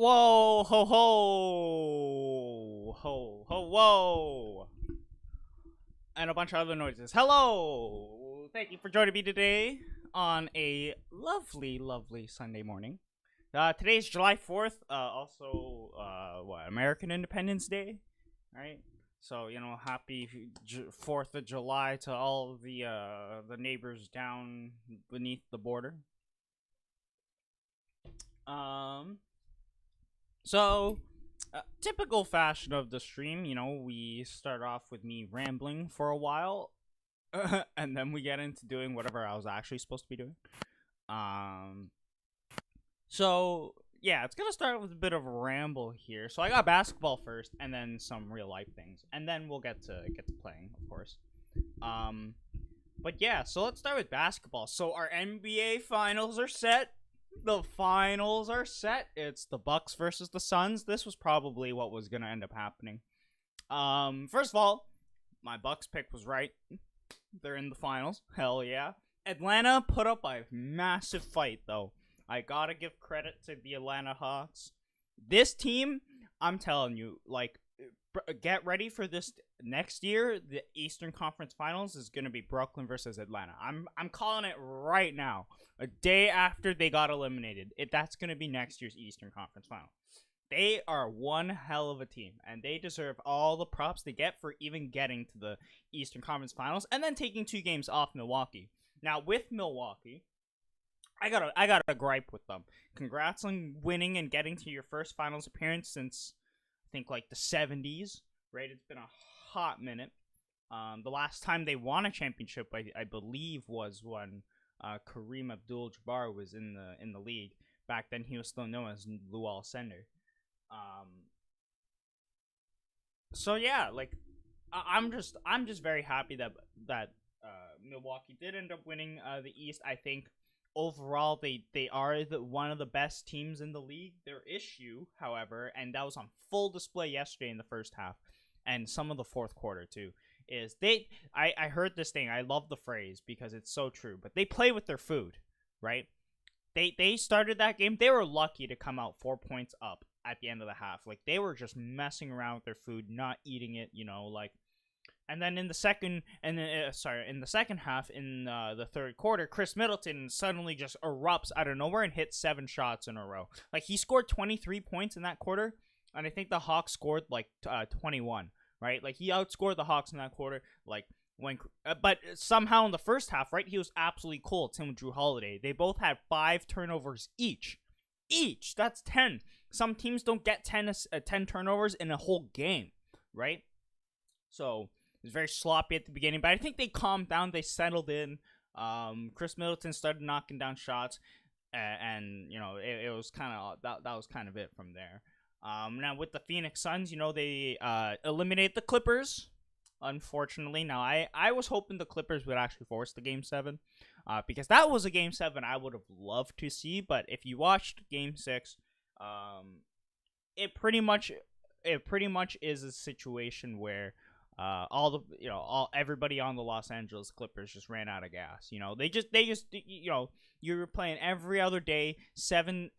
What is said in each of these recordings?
Whoa, ho, ho, ho, ho, whoa, and a bunch of other noises. Hello, thank you for joining me today on a lovely, lovely Sunday morning. Today's July 4th, American Independence Day, right? So, happy 4th of July to all of the neighbors down beneath the border. Um, typical fashion of the stream, we start off with me rambling for a while, and then we get into doing whatever I was actually supposed to be doing. Um, yeah, it's gonna start with a bit of a ramble here. So I got basketball first, and then some real life things, and then we'll get to playing, of course. Um, but yeah, so let's start with basketball. So our NBA finals are set. The finals are set. It's the Bucks versus the Suns. This was probably what was gonna end up happening. First of all, my Bucks pick was right. They're in the finals. Hell yeah. Atlanta put up a massive fight though. I gotta give credit to the Atlanta Hawks. This team, I'm telling you, like, get ready for this next year. The Eastern Conference Finals is gonna be Brooklyn versus Atlanta. I'm calling it right now. A day after they got eliminated, that's gonna be next year's Eastern Conference Final. They are one hell of a team, and they deserve all the props they get for even getting to the Eastern Conference Finals and then taking 2 games off Milwaukee. Now with Milwaukee, I got a gripe with them. Congrats on winning and getting to your first finals appearance since I think like the 70s, right? It's been a hot minute. The last time they won a championship, I believe, was when Kareem Abdul-Jabbar was in the league. Back then, he was still known as Lou Alcindor. So yeah, like I'm just very happy that Milwaukee did end up winning the East. I think overall they are one of the best teams in the league. Their issue, however, and that was on full display yesterday in the first half and some of the fourth quarter too, is I heard this thing. I love the phrase because it's so true, but they play with their food, right? They started that game. They were lucky to come out 4 points up at the end of the half. Like, they were just messing around with their food, not eating it, like. And then in the second half, in the third quarter, Chris Middleton suddenly just erupts out of nowhere and hits 7 shots in a row. Like, he scored 23 points in that quarter, and I think the Hawks scored like 21. Right? Like, he outscored the Hawks in that quarter. Like, but somehow in the first half, right, he was absolutely cool. Tim and Drew Holiday. They both had 5 turnovers each. That's 10. Some teams don't get 10 turnovers in a whole game, right? So it was very sloppy at the beginning, but I think they calmed down. They settled in. Chris Middleton started knocking down shots, and it was kind of that was kind of it from there. Now with the Phoenix Suns, they eliminated the Clippers. Unfortunately, now I was hoping the Clippers would actually force the Game 7, because that was a Game 7 I would have loved to see. But if you watched Game 6, it pretty much is a situation where everybody on the Los Angeles Clippers just ran out of gas. They just you were playing every other day, 7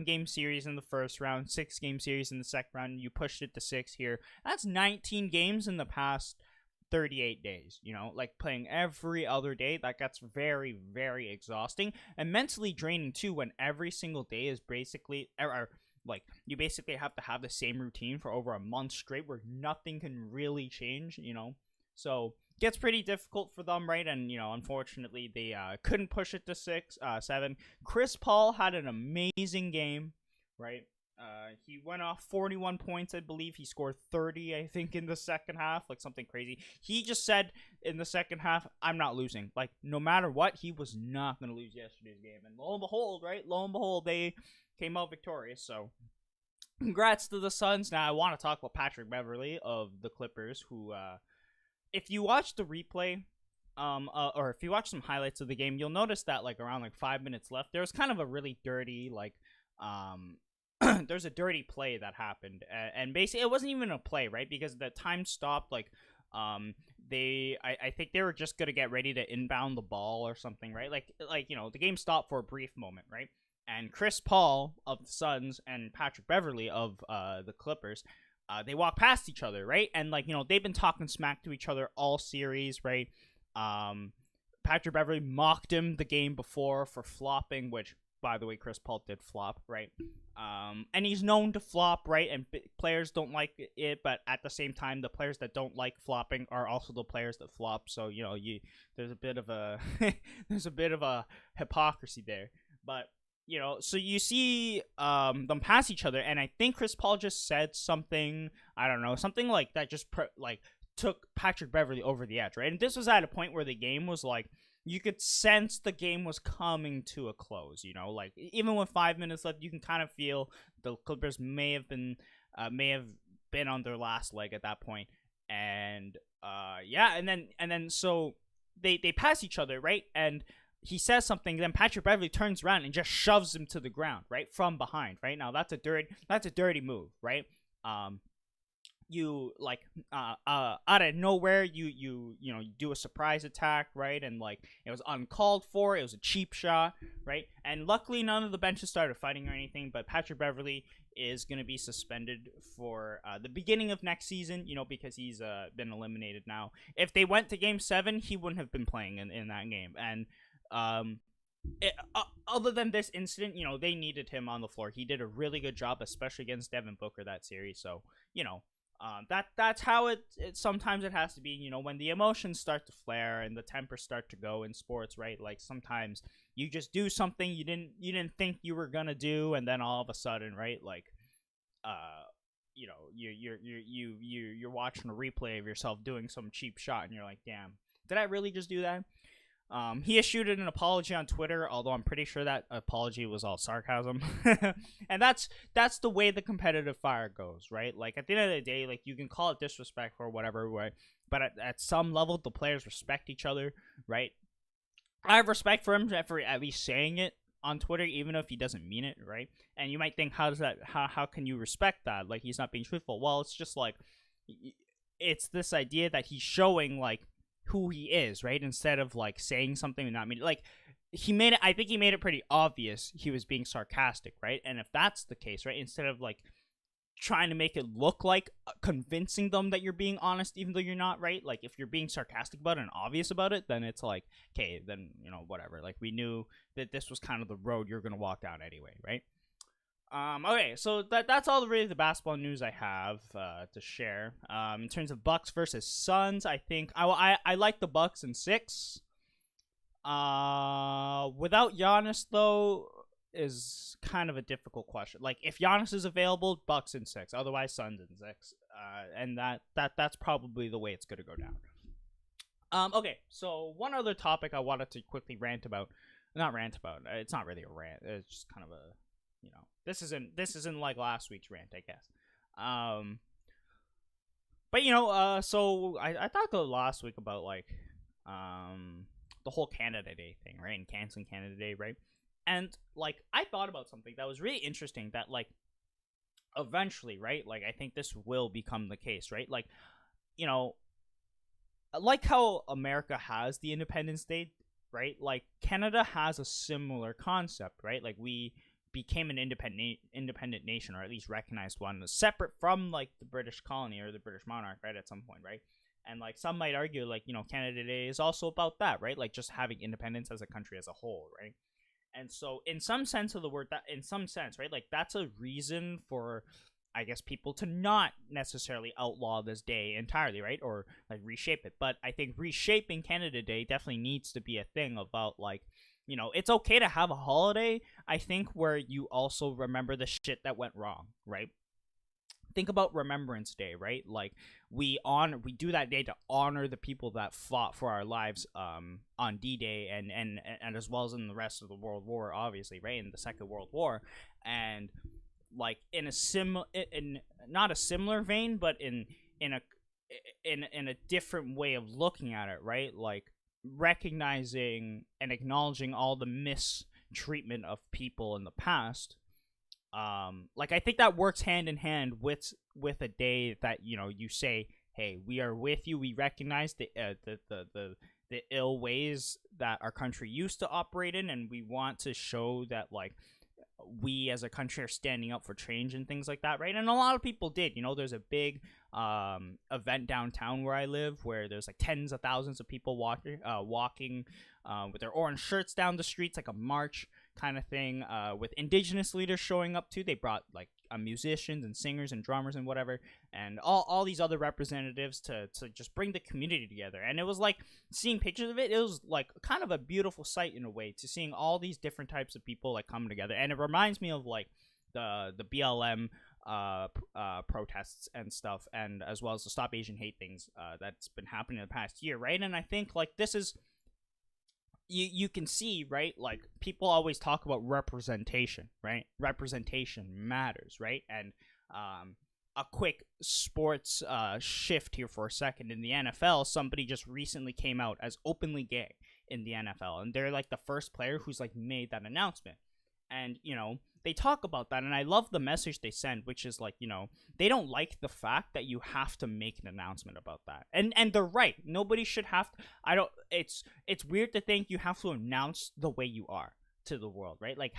game series in the first round, 6 game series in the second round. You pushed it to 6 here. That's 19 games in the past 38 days. Like, playing every other day, that gets very, very exhausting and mentally draining too, when every single day is basically like, you basically have to have the same routine for over a month straight where nothing can really change, So it gets pretty difficult for them, right? And, unfortunately, they couldn't push it to 7. Chris Paul had an amazing game, right? He went off 41 points, I believe. He scored 30, I think, in the second half, like something crazy. He just said in the second half, I'm not losing. Like, no matter what, he was not going to lose yesterday's game. And lo and behold, they came out victorious. So congrats to the Suns. Now I want to talk about Patrick Beverley of the Clippers, who, if you watch the replay, or if you watch some highlights of the game, you'll notice that, like, around like 5 minutes left, there was kind of a really dirty, like, there's a dirty play that happened, and basically it wasn't even a play, right? Because the time stopped. Like, I think they were just gonna get ready to inbound the ball or something, right? Like the game stopped for a brief moment, right? and Chris Paul of the Suns and Patrick Beverley of the Clippers, they walk past each other, right? And like they've been talking smack to each other all series, right? Patrick Beverley mocked him the game before for flopping, which by the way, Chris Paul did flop, right? And he's known to flop, right? And players don't like it, but at the same time, the players that don't like flopping are also the players that flop. So there's a bit of a there's a bit of a hypocrisy there. But so you see them pass each other, and I think Chris Paul just said something, I don't know, something like that, just took Patrick Beverley over the edge, right? And this was at a point where the game was like, you could sense the game was coming to a close, like even with 5 minutes left, you can kind of feel the Clippers may have been on their last leg at that point. And and then so they pass each other, right? And he says something, then Patrick Beverley turns around and just shoves him to the ground, right, from behind, right? Now that's a dirty move, right? You like out of nowhere you do a surprise attack, right? And like it was uncalled for, it was a cheap shot, right? And luckily none of the benches started fighting or anything, but Patrick Beverley is going to be suspended for the beginning of next season, because he's been eliminated now. If they went to game 7, he wouldn't have been playing in that game. And other than this incident, they needed him on the floor. He did a really good job, especially against Devin Booker that series. So that's how it sometimes it has to be. When the emotions start to flare and the tempers start to go in sports, right? Like sometimes you just do something you didn't think you were gonna do, and then all of a sudden, right? Like, you're watching a replay of yourself doing some cheap shot, and you're like, damn, did I really just do that? He issued an apology on Twitter, although I'm pretty sure that apology was all sarcasm. And that's the way the competitive fire goes, right? Like at the end of the day, like you can call it disrespect or whatever, right? But at some level, the players respect each other, right? I have respect for him for at least saying it on Twitter, even if he doesn't mean it, right? And you might think, how can you respect that? Like he's not being truthful. Well, it's just like it's this idea that he's showing like who he is, right? Instead of like saying something and not mean it. Like I think he made it pretty obvious he was being sarcastic, right? And if that's the case, right, instead of like trying to make it look like convincing them that you're being honest even though you're not, right? Like if you're being sarcastic about it and obvious about it, then it's like, okay, then whatever. Like we knew that this was kind of the road you're gonna walk down anyway, right? Okay, so that's all really the basketball news I have to share. In terms of Bucks versus Suns, I think I like the Bucks in 6. Without Giannis though is kind of a difficult question. Like if Giannis is available, Bucks in 6. Otherwise, Suns in 6. And that's probably the way it's gonna go down. Okay, so one other topic I wanted to quickly rant about. Not rant about. It's not really a rant. It's just kind of a this isn't like last week's rant, I guess. But so I talked last week about like the whole Canada Day thing, right? And canceling Canada Day, right? And like I thought about something that was really interesting that like eventually, right? Like I think this will become the case, right? Like like how America has the Independence Day, right? Like Canada has a similar concept, right? Like we became an independent nation, or at least recognized one, separate from like the British colony or the British monarch, right? At some point, right? And like some might argue, like Canada Day is also about that, right? Like just having independence as a country as a whole, right? And so, in some sense of the word, right? Like that's a reason for, I guess, people to not necessarily outlaw this day entirely, right? Or like reshape it. But I think reshaping Canada Day definitely needs to be a thing about like, it's okay to have a holiday, I think, where you also remember the shit that went wrong, right? Think about Remembrance Day, right? Like we do that day to honor the people that fought for our lives on D-Day and as well as in the rest of the World War, obviously, right? In the Second World War. And like in not a similar vein, but in a different way of looking at it, right? Like recognizing and acknowledging all the mistreatment of people in the past. Like I think that works hand in hand with a day that you say, hey, we are with you. We recognize the ill ways that our country used to operate in, and we want to show that like we as a country are standing up for change and things like that, right? And a lot of people did. There's a big event downtown where I live where there's like tens of thousands of people walking with their orange shirts down the streets, like a march kind of thing, with indigenous leaders showing up too. They brought like musicians and singers and drummers and whatever, and all these other representatives to just bring the community together. And it was like seeing pictures of it. It was like kind of a beautiful sight in a way, to seeing all these different types of people like coming together. And it reminds me of like the BLM protests and stuff, and as well as the Stop Asian Hate things that's been happening in the past year, right? And I think like this is, you can see, right, like people always talk about representation, right? Representation matters, right? And a quick sports shift here for a second. In the NFL, somebody just recently came out as openly gay in the NFL, and they're like the first player who's like made that announcement. And they talk about that, and I love the message they send, which is like, they don't like the fact that you have to make an announcement about that. And they're right. Nobody should have to. It's weird to think you have to announce the way you are to the world, right? Like,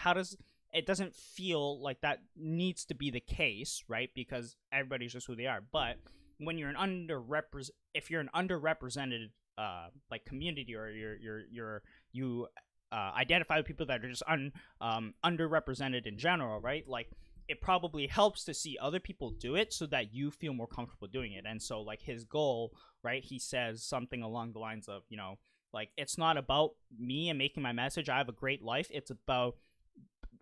it doesn't feel like that needs to be the case, right? Because everybody's just who they are. But when you're if you're an underrepresented like community, or you identify with people that are just underrepresented in general, right? Like, it probably helps to see other people do it so that you feel more comfortable doing it. And so like his goal, right, he says something along the lines of, like, it's not about me and making my message, I have a great life. It's about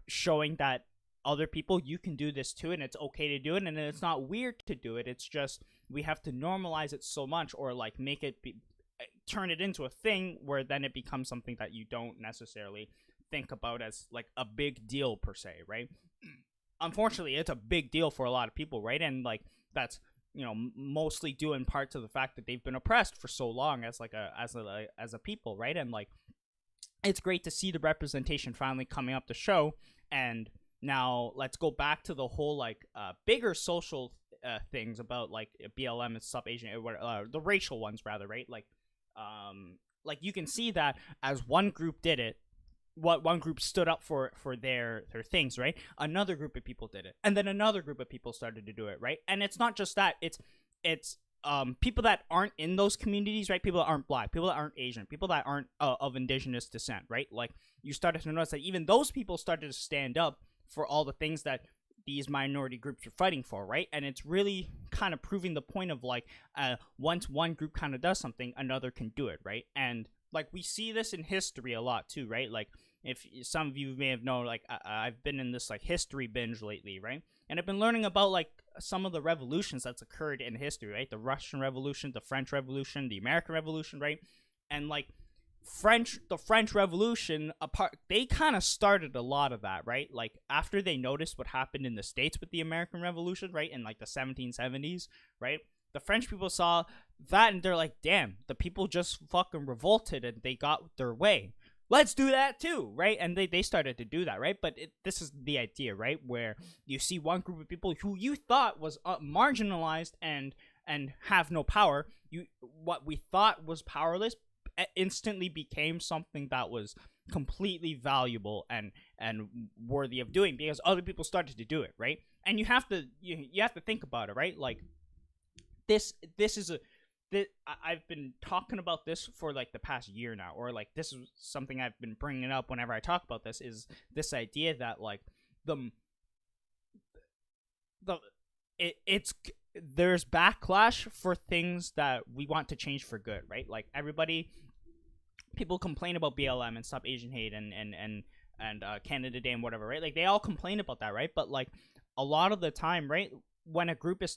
showing that other people, you can do this too, and it's okay to do it, and it's not weird to do it. It's just we have to normalize it so much, or like make it turn it into a thing where then it becomes something that you don't necessarily think about as like a big deal per se, right? Unfortunately, it's a big deal for a lot of people, right? And like that's mostly due in part to the fact that they've been oppressed for so long as a people, right? And like it's great to see the representation finally coming up the show. And now let's go back to the whole like bigger social things about like BLM and Stop Asian, the racial ones rather, right? Like you can see that as one group did it, one group stood up for their things, right? Another group of people did it, and then another group of people started to do it, right? And it's not just that; it's people that aren't in those communities, right? People that aren't Black, people that aren't Asian, people that aren't of indigenous descent, right? Like you started to notice that even those people started to stand up for all the things that these minority groups are fighting for, right? And it's really kind of proving the point of like once one group kind of does something, another can do it, right? And like we see this in history a lot too, right? Like if some of you may have known, like I've been in this like history binge lately, right? And I've been learning about like some of the revolutions that's occurred in history, right? The Russian Revolution, the French Revolution, the American Revolution, right? And like the French Revolution, they kind of started a lot of that, right? Like after they noticed what happened in the States with the American Revolution, right? In like the 1770s, right? The French people saw that and they're like, damn, the people just fucking revolted and they got their way. Let's do that too, right? And they started to do that, right? But this is the idea, right? Where you see one group of people who you thought was marginalized and have no power. What we thought was powerless instantly became something that was completely valuable and worthy of doing because other people started to do it, right? And you have to think about it, right? Like this is I've been talking about this for like the past year now, or like this is something I've been bringing up whenever I talk about this, is this idea that like there's backlash for things that we want to change for good, right? Like people complain about BLM and Stop Asian Hate and Canada Day and whatever, right? Like they all complain about that, right? But like a lot of the time, right, when a group of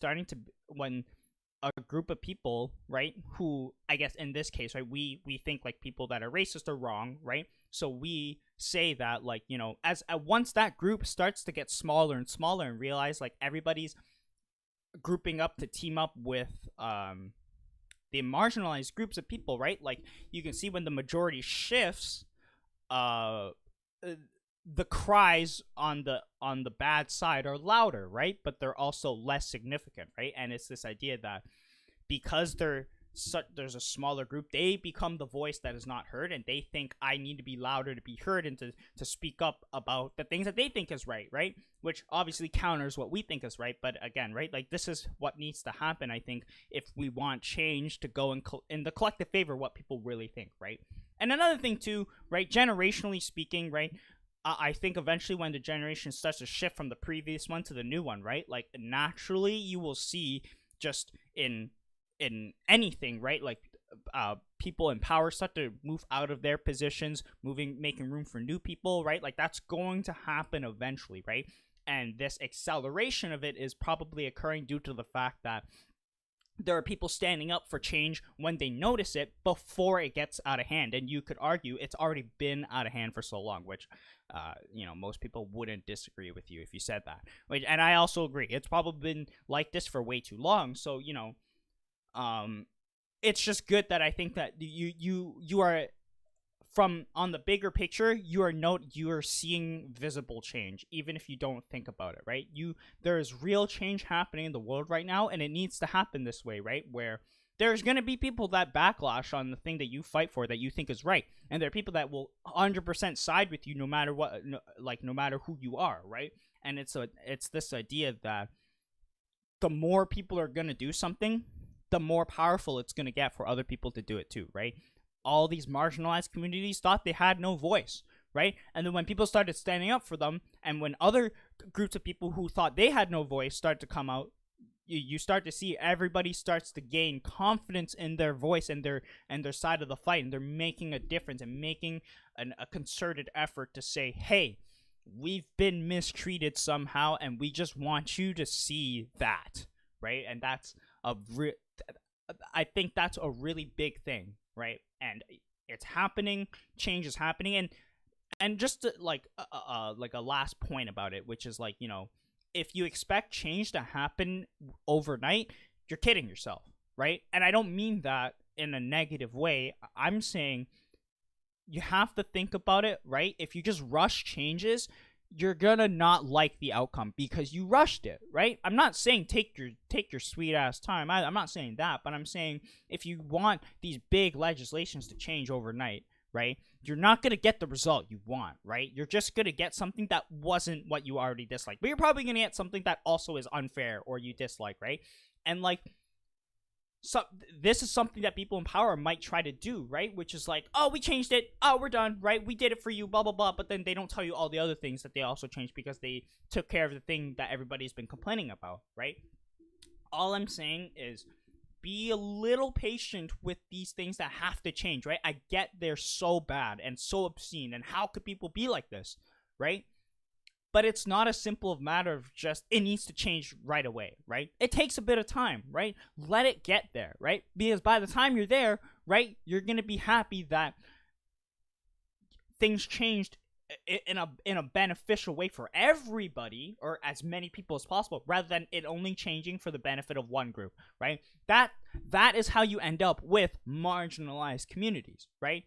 people, right, who I guess in this case, right, we think like people that are racist are wrong, right? So we say that like, as once that group starts to get smaller and smaller and realize like everybody's grouping up to team up with the marginalized groups of people, right? Like you can see when the majority shifts, the cries on the bad side are louder, right? But they're also less significant, right? And it's this idea that because they're there's a smaller group, they become the voice that is not heard, and they think I need to be louder to be heard and to speak up about the things that they think is right, which obviously counters what we think is right. But again, right, like this is what needs to happen, I think, if we want change to go in the collective favor of what people really think, right? And another thing too, right, generationally speaking, right, I think eventually when the generation starts to shift from the previous one to the new one, right, like naturally you will see just in anything, right, like people in power start to move out of their positions, making room for new people, right? Like that's going to happen eventually, right? And this acceleration of it is probably occurring due to the fact that there are people standing up for change when they notice it before it gets out of hand. And you could argue it's already been out of hand for so long, which, most people wouldn't disagree with you if you said that. And I also agree. It's probably been like this for way too long. So, it's just good that I think that you are, from on the bigger picture, you are seeing visible change, even if you don't think about it, right? There is real change happening in the world right now, and it needs to happen this way, right? Where there's gonna be people that backlash on the thing that you fight for, that you think is right, and there are people that will 100% side with you no matter what, no matter who you are, right? And it's this idea that the more people are gonna do something, the more powerful it's gonna get for other people to do it too, right? All these marginalized communities thought they had no voice, right? And then when people started standing up for them, and when other groups of people who thought they had no voice start to come out, you start to see everybody starts to gain confidence in their voice and their side of the fight, and they're making a difference and making a concerted effort to say, hey, we've been mistreated somehow, and we just want you to see that, right? And I think that's a really big thing, right? And it's happening, change is happening, and just to, like a last point about it, which is like, if you expect change to happen overnight, you're kidding yourself, right? And I don't mean that in a negative way. I'm saying you have to think about it, right? If you just rush changes, you're gonna not like the outcome because you rushed it, right? I'm not saying take your sweet ass time. I'm not saying that, but I'm saying if you want these big legislations to change overnight, right, you're not gonna get the result you want, right? You're just gonna get something that wasn't what you already disliked, but you're probably gonna get something that also is unfair or you dislike, right? And like, so this is something that people in power might try to do, right? Which is like, oh, we changed it, oh, we're done, right? We did it for you, blah blah blah. But then they don't tell you all the other things that they also changed because they took care of the thing that everybody's been complaining about, right? All I'm saying is be a little patient with these things that have to change, right? I get they're so bad and so obscene, and how could people be like this, right? But it's not a simple matter of just, it needs to change right away, right? It takes a bit of time, right? Let it get there, right? Because by the time you're there, right, you're going to be happy that things changed in a beneficial way for everybody, or as many people as possible, rather than it only changing for the benefit of one group, right? That is how you end up with marginalized communities, right?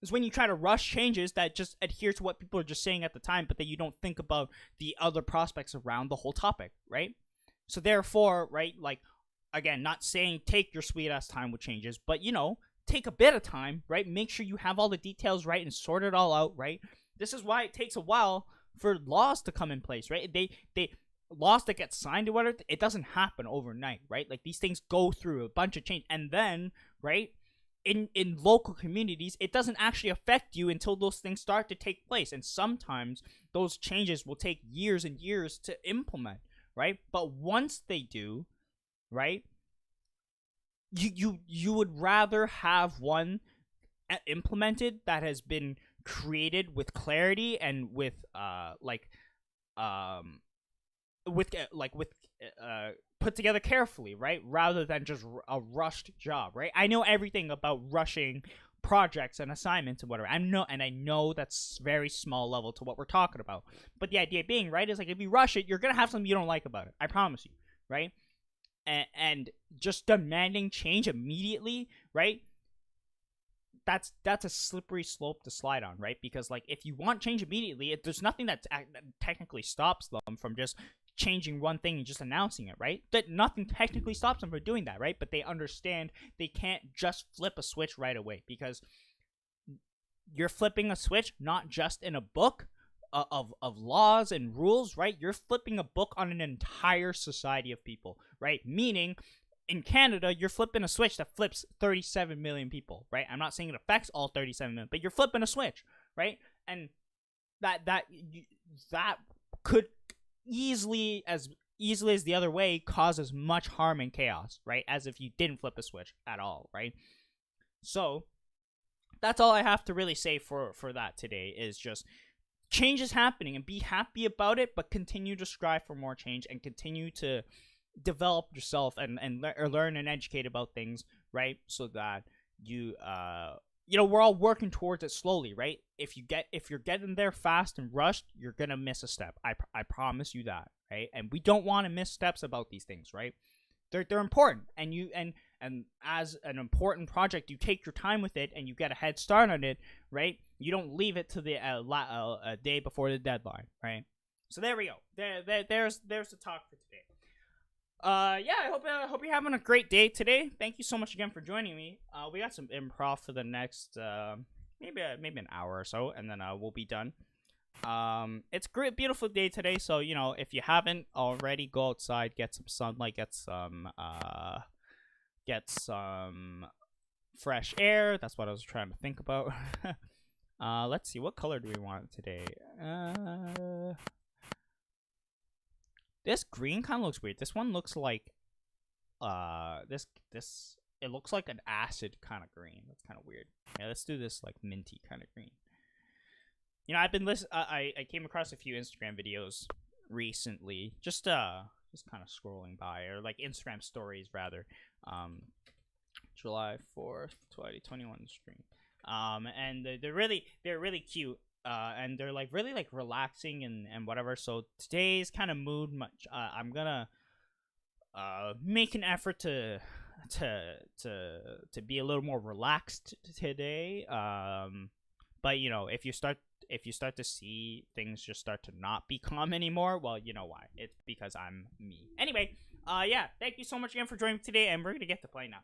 Is when you try to rush changes that just adhere to what people are just saying at the time, but that you don't think about the other prospects around the whole topic, right? So therefore, right, like, again, not saying take your sweet ass time with changes, but, take a bit of time, right? Make sure you have all the details right and sort it all out, right? This is why it takes a while for laws to come in place, right? They laws that get signed or whatever, it doesn't happen overnight, right? Like, these things go through a bunch of change, and then, right, in local communities, it doesn't actually affect you until those things start to take place. And sometimes those changes will take years and years to implement, right? But once they do, right, you would rather have one implemented that has been created with clarity and with put together carefully, right? Rather than just a rushed job, right? I know everything about rushing projects and assignments and whatever. I know that's very small level to what we're talking about. But the idea being, right, is like, if you rush it, you're gonna have something you don't like about it. I promise you, right? And just demanding change immediately, right? That's a slippery slope to slide on, right? Because, like, if you want change immediately, there's nothing that technically stops them from just changing one thing and just announcing it, right? That nothing technically stops them from doing that, right? But they understand they can't just flip a switch right away, because you're flipping a switch not just in a book of laws and rules, right? You're flipping a book on an entire society of people, right? Meaning, in Canada, you're flipping a switch that flips 37 million people, right? I'm not saying it affects all 37 million, but you're flipping a switch, right? And that could easily as the other way cause as much harm and chaos, right? As if you didn't flip a switch at all, right? So that's all I have to really say for that today, is just change is happening and be happy about it, but continue to strive for more change and continue to develop yourself and learn and educate about things, right? So that you we're all working towards it slowly, right? If you're getting there fast and rushed, you're gonna miss a step. I promise you that, right? And we don't want to miss steps about these things, right? They're important, and as an important project, you take your time with it and you get a head start on it, right? You don't leave it to the a day before the deadline, right? So there we go. There's the talk for today. Yeah, I hope you're having a great day today. Thank you so much again for joining me. We got some improv for the next maybe an hour or so, and then we'll be done. It's a great, beautiful day today. So if you haven't already, go outside, get some sunlight, get some fresh air. That's what I was trying to think about. Let's see, what color do we want today? This green kind of looks weird. This one looks like this it looks like an acid kind of green. That's kind of weird. Yeah, let's do this like minty kind of green. I've been I came across a few Instagram videos recently, just kind of scrolling by, or like Instagram stories rather. July 4th, 2021 stream. And they're really cute. And they're like really like relaxing and whatever. So today's kind of mood much. I'm gonna make an effort to be a little more relaxed today. But if you start to see things just start to not be calm anymore, well, you know why. It's because I'm me. Anyway, yeah, thank you so much again for joining me today, and we're gonna get to play now.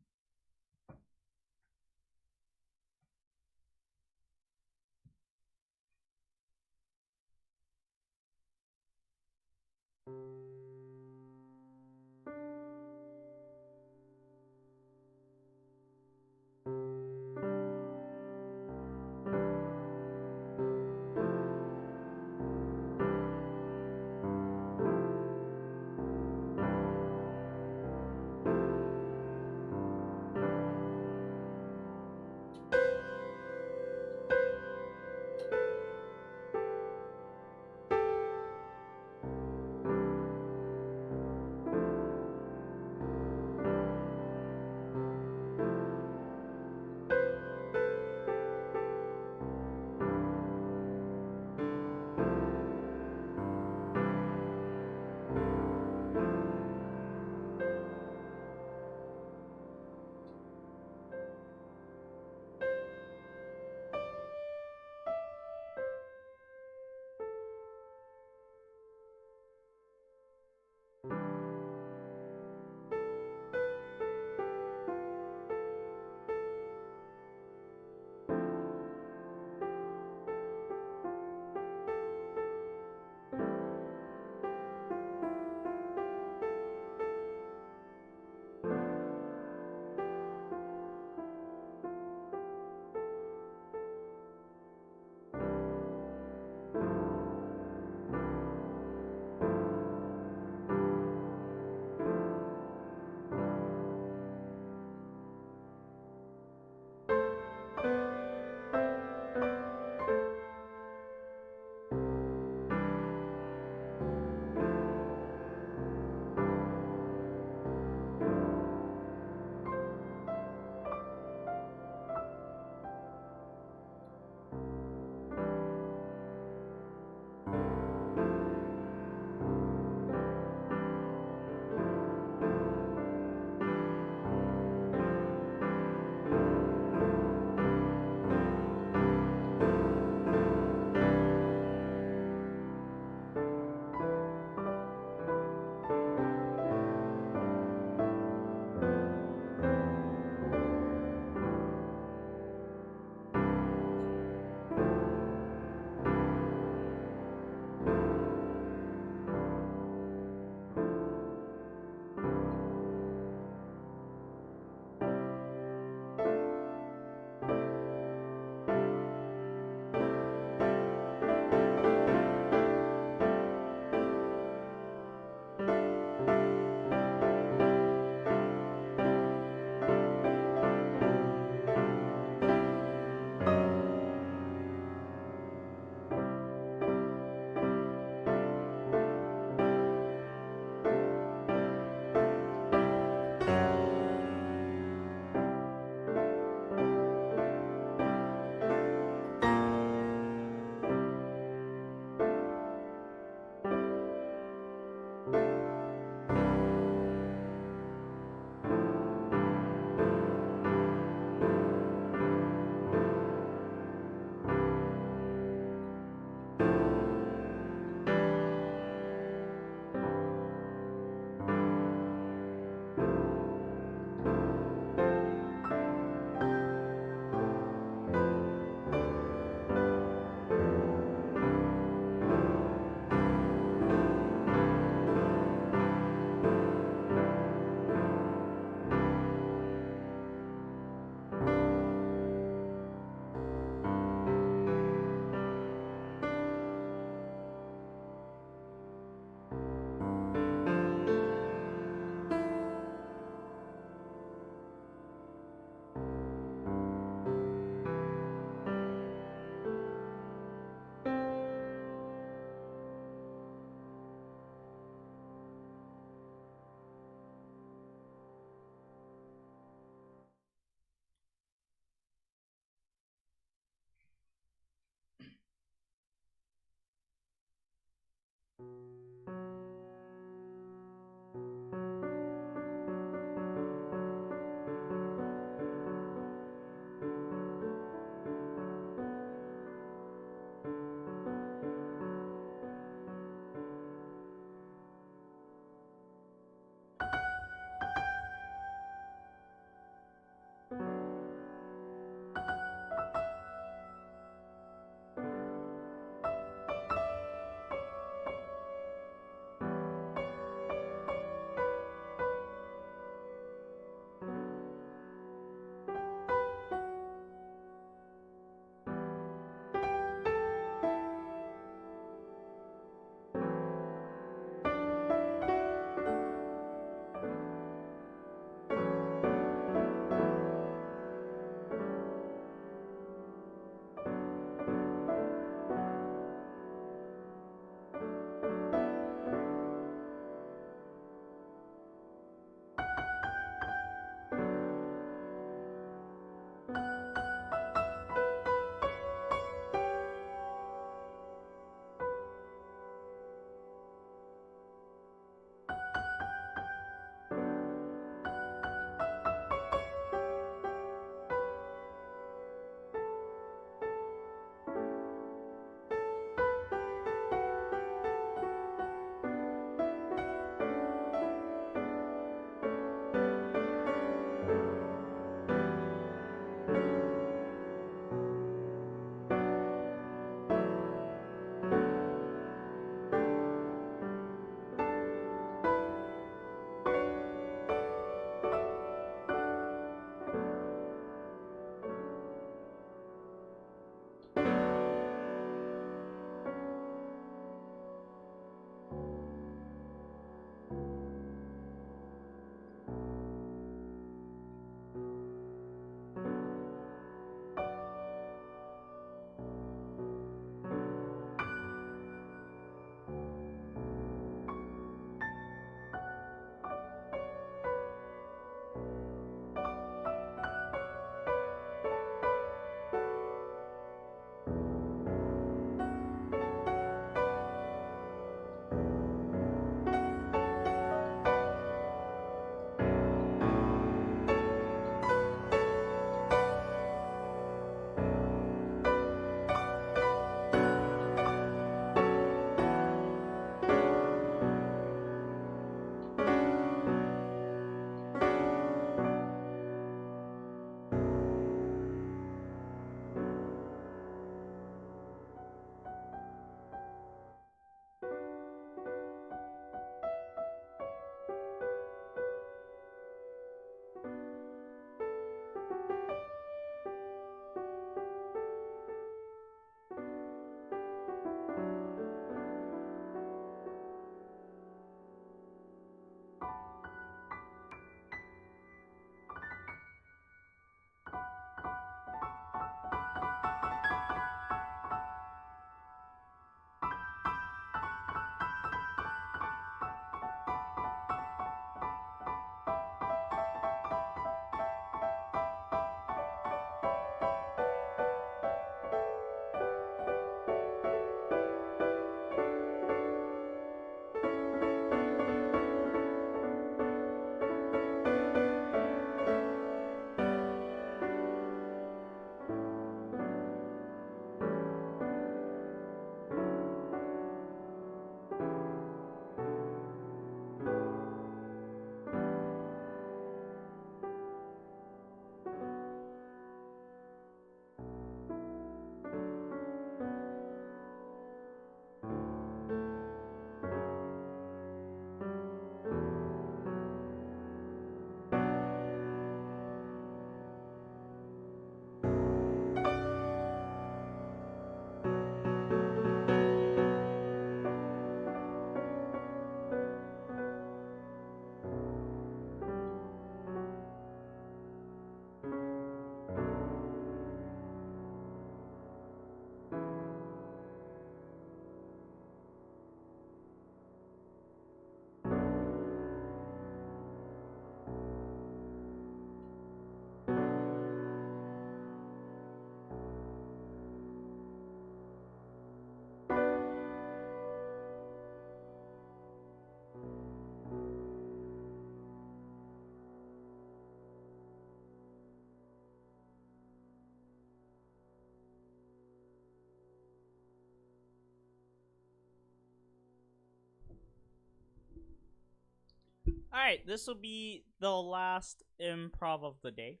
Alright, this will be the last improv of the day.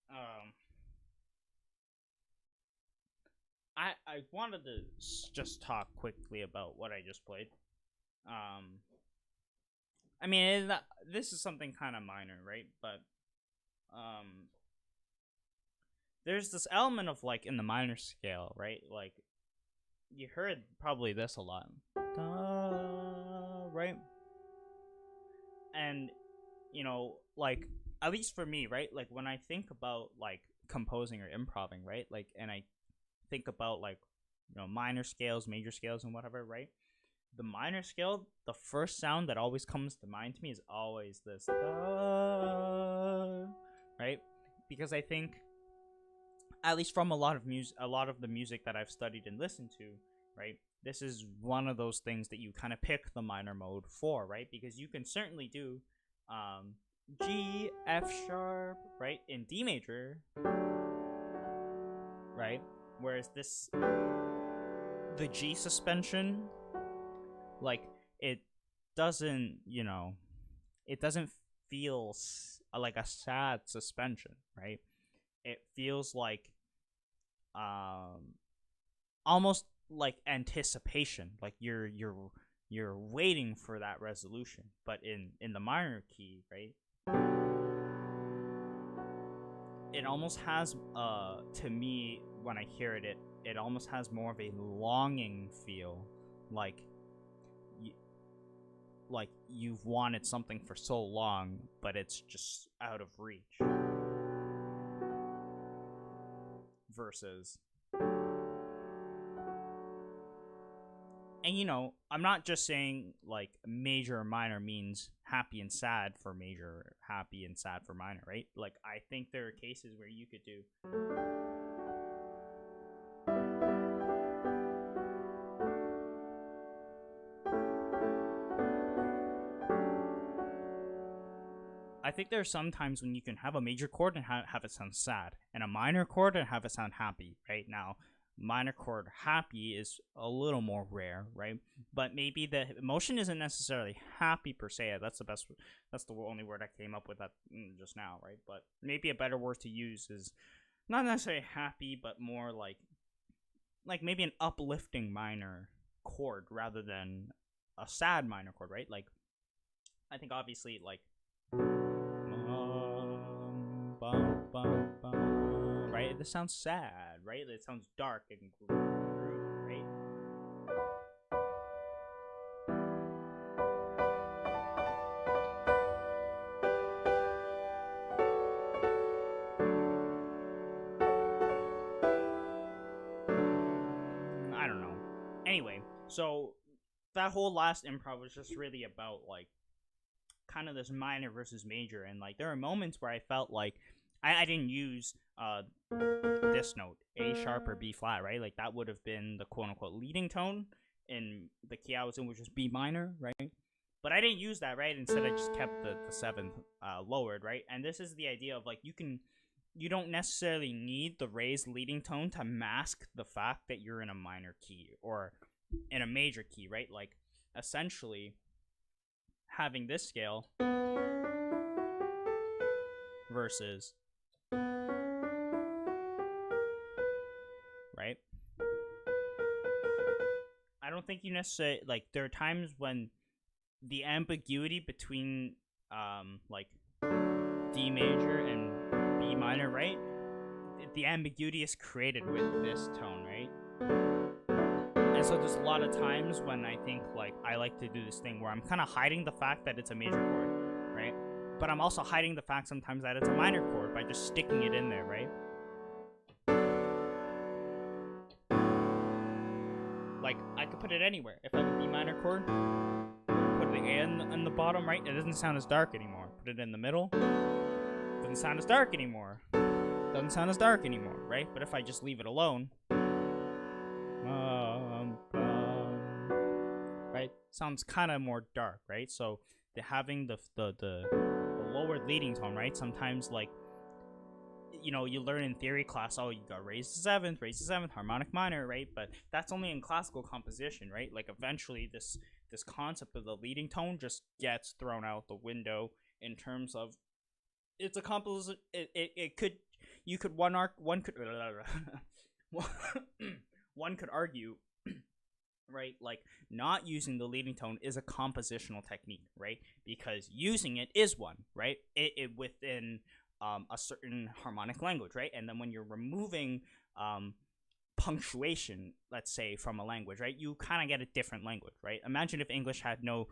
Um, I wanted to just talk quickly about what I just played. Um, I mean, this is something kind of minor, right? But um, there's this element of like in the minor scale, right? Like you heard probably this a lot, right? And you know, like at least for me, right? Like when I think about like composing or improving, right? Like, and I think about like minor scales, major scales, and whatever, right? The minor scale, the first sound that always comes to mind to me is always this, right? Because I think, at least from a lot of the music that I've studied and listened to, right? This is one of those things that you kind of pick the minor mode for, right? Because you can certainly do G, F sharp, right, in D major, right? Whereas the G suspension, like it doesn't, it doesn't feel like a sad suspension, right? It feels like almost like anticipation, like you're waiting for that resolution. But in the minor key, right, it almost has to me when I hear it almost has more of a longing feel, like like you've wanted something for so long but it's just out of reach, versus, and I'm not just saying like major or minor means happy and sad for major, happy and sad for minor, right? Like I think there are cases where you could do I think there are some times when you can have a major chord and have it sound sad, and a minor chord and have it sound happy. Right now, minor chord happy is a little more rare, right? But maybe the emotion isn't necessarily happy per se. That's the only word I came up with that just now, right? But maybe a better word to use is not necessarily happy, but more like maybe an uplifting minor chord rather than a sad minor chord, right? Like I think obviously like right? This sounds sad, right? It sounds dark and groovy, right? I don't know. Anyway, so that whole last improv was just really about like kind of this minor versus major, and like there are moments where I felt like I didn't use this note, A sharp or B flat, right? Like that would have been the quote unquote leading tone in the key I was in, which was B minor, right? But I didn't use that, right? Instead, I just kept the seventh lowered, right? And this is the idea of like you don't necessarily need the raised leading tone to mask the fact that you're in a minor key or in a major key, right? Like essentially having this scale versus, right? I don't think you necessarily like there are times when the ambiguity between like D major and B minor, right? The ambiguity is created with this tone, right? And so there's a lot of times when I think like I like to do this thing where I'm kind of hiding the fact that it's a major chord, right? But I'm also hiding the fact sometimes that it's a minor chord by just sticking it in there, right? Like I could put it anywhere. If I have a B minor chord, put the A in the bottom, right? It doesn't sound as dark anymore. Put it in the middle, doesn't sound as dark anymore. Doesn't sound as dark anymore, right? But if I just leave it alone, right, sounds kind of more dark, right? So having the lower leading tone, right? Sometimes like you learn in theory class, oh, you got raise the seventh, harmonic minor, right? But that's only in classical composition, right? Like eventually this concept of the leading tone just gets thrown out the window in terms of it's a composition. It could you could one could one could argue, right, like not using the leading tone is a compositional technique, right? Because using it is one, right? It within a certain harmonic language, right? And then when you're removing punctuation, let's say, from a language, right, you kind of get a different language, right? Imagine if English had no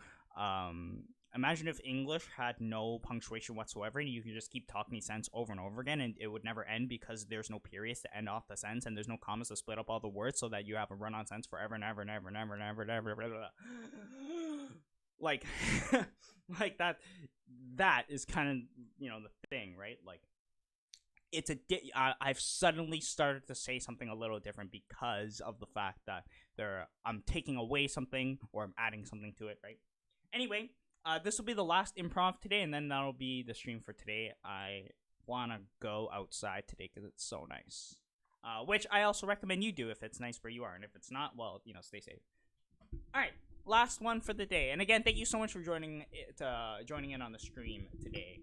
punctuation whatsoever, and you can just keep talking sense over and over again, and it would never end because there's no periods to end off the sentence, and there's no commas to split up all the words so that you have a run-on sentence forever and ever and ever and ever and ever and ever, blah, blah, blah. Like, like that is kind of the thing, right? Like, it's I've suddenly started to say something a little different because of the fact that I'm taking away something or I'm adding something to it, right? Anyway, this will be the last improv today, and then that'll be the stream for today. I want to go outside today because it's so nice, which I also recommend you do if it's nice where you are, and if it's not, well, stay safe. All right, last one for the day, and again, thank you so much for joining in on the stream today.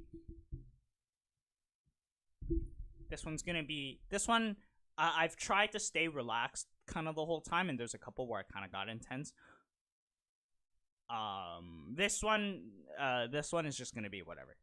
This one. I've tried to stay relaxed kind of the whole time, and there's a couple where I kind of got intense. This one is just gonna be whatever.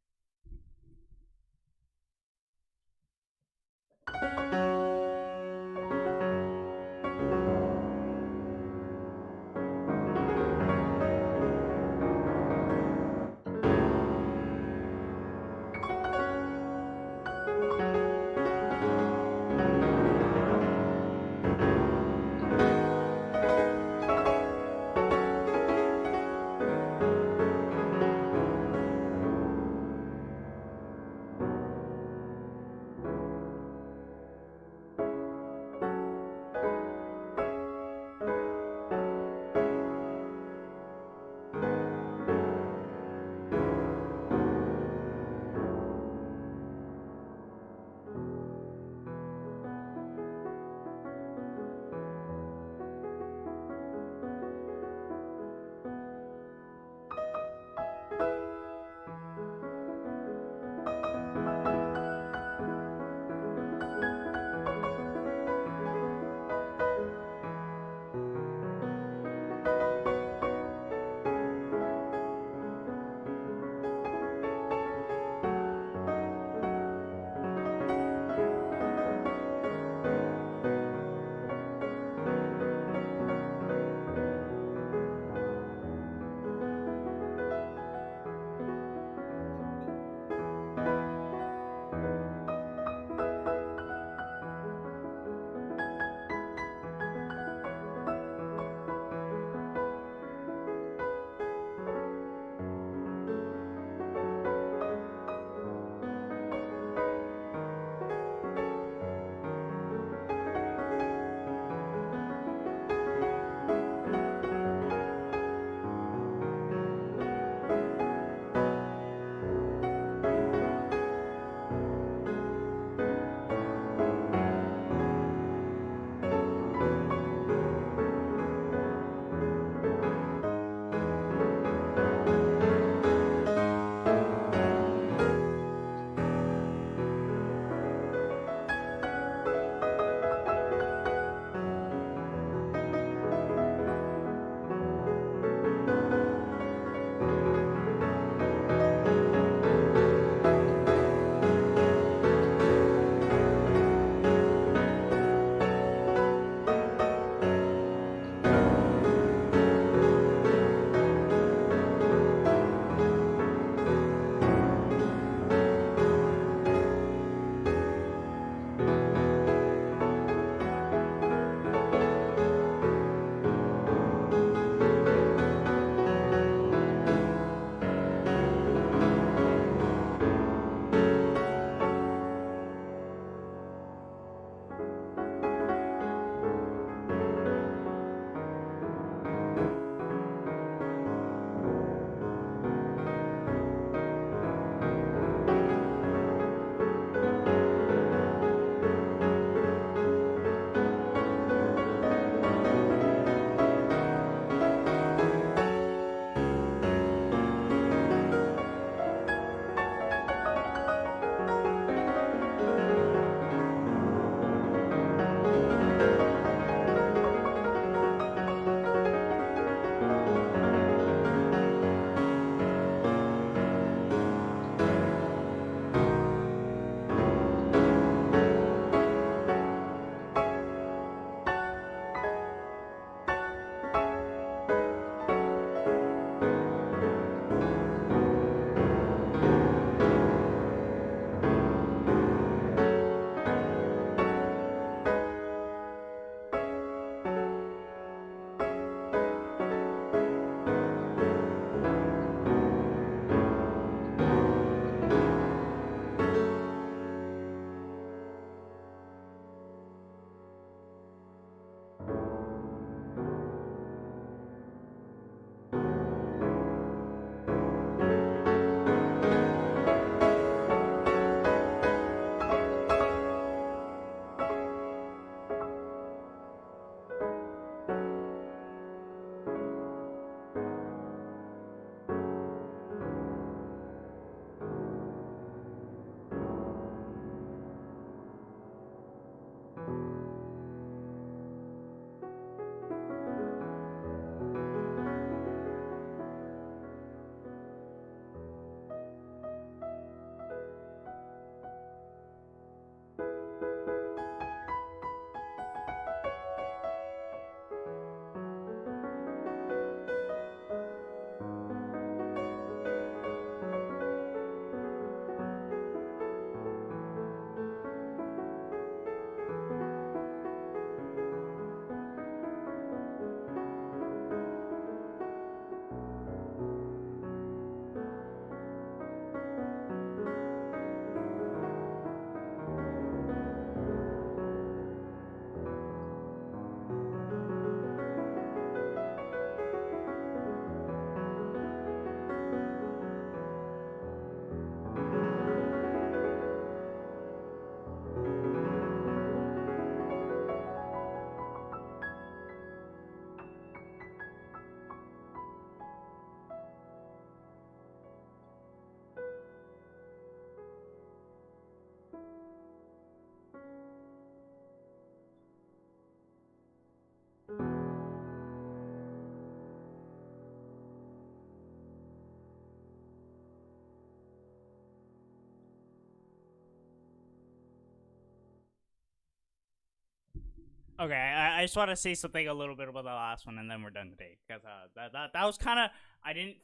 Okay, I just want to say something a little bit about the last one, and then we're done today. Because that was kind of I didn't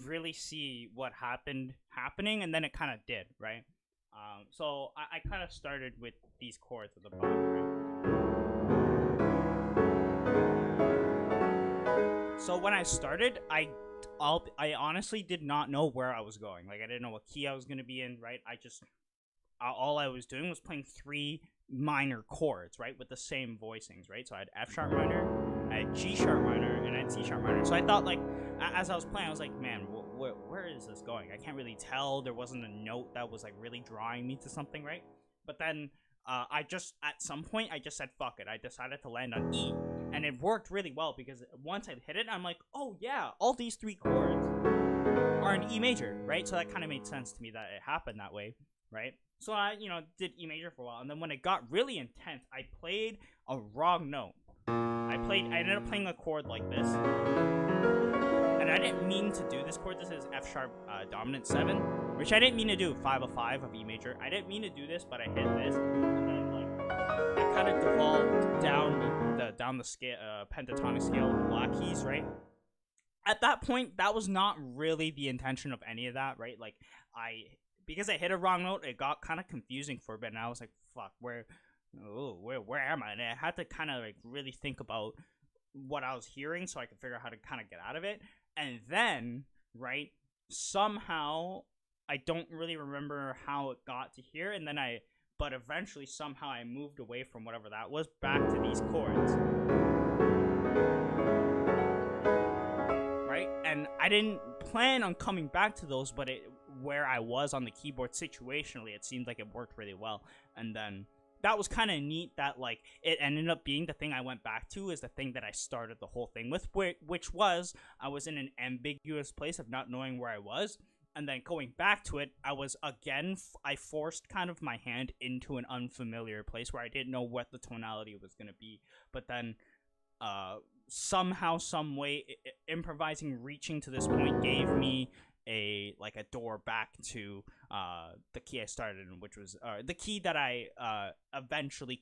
really see what happening, and then it kind of did, right? So I kind of started with these chords at the bottom, right? So when I started, I honestly did not know where I was going. Like I didn't know what key I was gonna be in, right? I just all I was doing was playing three minor chords, right, with the same voicings, right? So I had F sharp minor, I had G sharp minor, and I had C sharp minor. So I thought, like, as I was playing, I was like, man, where is this going? I can't really tell. There wasn't a note that was like really drawing me to something, right? But then I just at some point I just said fuck it. I decided to land on E, and it worked really well because once I hit it, I'm like, oh yeah, all these three chords are in E major, right? So that kind of made sense to me that it happened that way, right? So I, did E major for a while, and then when it got really intense, I played a wrong note. I ended up playing a chord like this, and I didn't mean to do this chord. This is F sharp dominant 7, which I didn't mean to do. 5 of 5 of E major. I didn't mean to do this, but I hit this, and then like I kind of devolved down the scale, pentatonic scale of black keys, right? At that point, that was not really the intention of any of that, right? Like because I hit a wrong note, it got kind of confusing for a bit, and I was like, fuck, where am I? And I had to kind of like really think about what I was hearing so I could figure out how to kind of get out of it. And then, right, somehow, I don't really remember how it got to here, and then but eventually somehow I moved away from whatever that was back to these chords. Right? And I didn't plan on coming back to those, but where I was on the keyboard situationally, it seemed like it worked really well. And then that was kind of neat that like it ended up being the thing I went back to is the thing that I started the whole thing with, which was I was in an ambiguous place of not knowing where I was. And then going back to it, I was again, I forced kind of my hand into an unfamiliar place where I didn't know what the tonality was going to be. But then somehow, some way, improvising, reaching to this point gave me a door back to the key I started in, which was the key that I eventually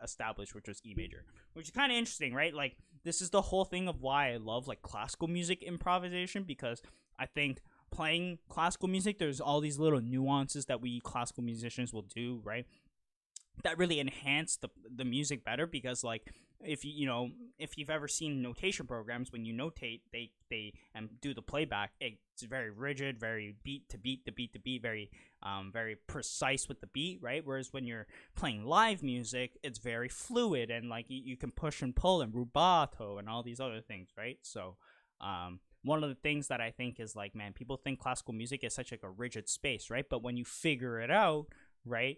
established, which was E major, which is kind of interesting, right? Like this is the whole thing of why I love like classical music improvisation, because I think playing classical music, there's all these little nuances that we classical musicians will do, right, that really enhance the music better. Because like if you've ever seen notation programs, when you notate, they do the playback, it's very rigid, very beat to beat to beat to beat, very very precise with the beat, right? Whereas when you're playing live music, it's very fluid, and like you can push and pull and rubato and all these other things, right? So one of the things that I think is like, man, people think classical music is such like a rigid space, right? But when you figure it out, right,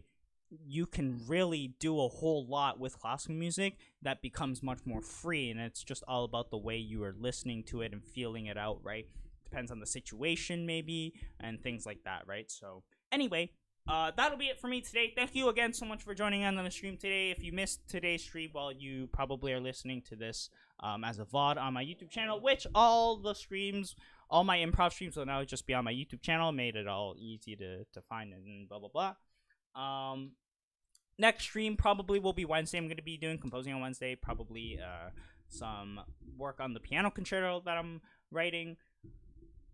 you can really do a whole lot with classical music that becomes much more free, and it's just all about the way you are listening to it and feeling it out, right? Depends on the situation maybe, and things like that, right? So anyway, that'll be it for me today. Thank you again so much for joining on the stream today. If you missed today's stream, well, you probably are listening to this as a VOD on my YouTube channel, which all my improv streams will now just be on my YouTube channel. Made it all easy to find and blah blah blah. Next stream probably will be Wednesday. I'm going to be doing composing on Wednesday, probably some work on the piano concerto that I'm writing.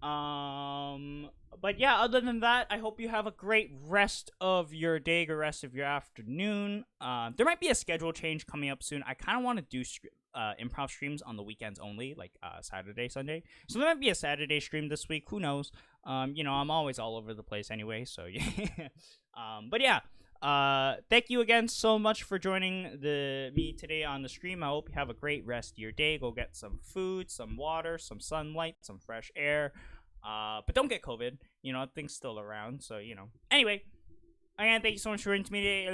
But yeah, other than that, I hope you have a great rest of your day or rest of your afternoon. There might be a schedule change coming up soon. I kind of want to do improv streams on the weekends only, like Saturday, Sunday. So there might be a Saturday stream this week. Who knows? I'm always all over the place anyway. So yeah. But yeah. Thank you again so much for joining me today on the stream. I hope you have a great rest of your day. Go get some food, some water, some sunlight, some fresh air. But don't get COVID. Things still around. So, Anyway, again, thank you so much for joining me today.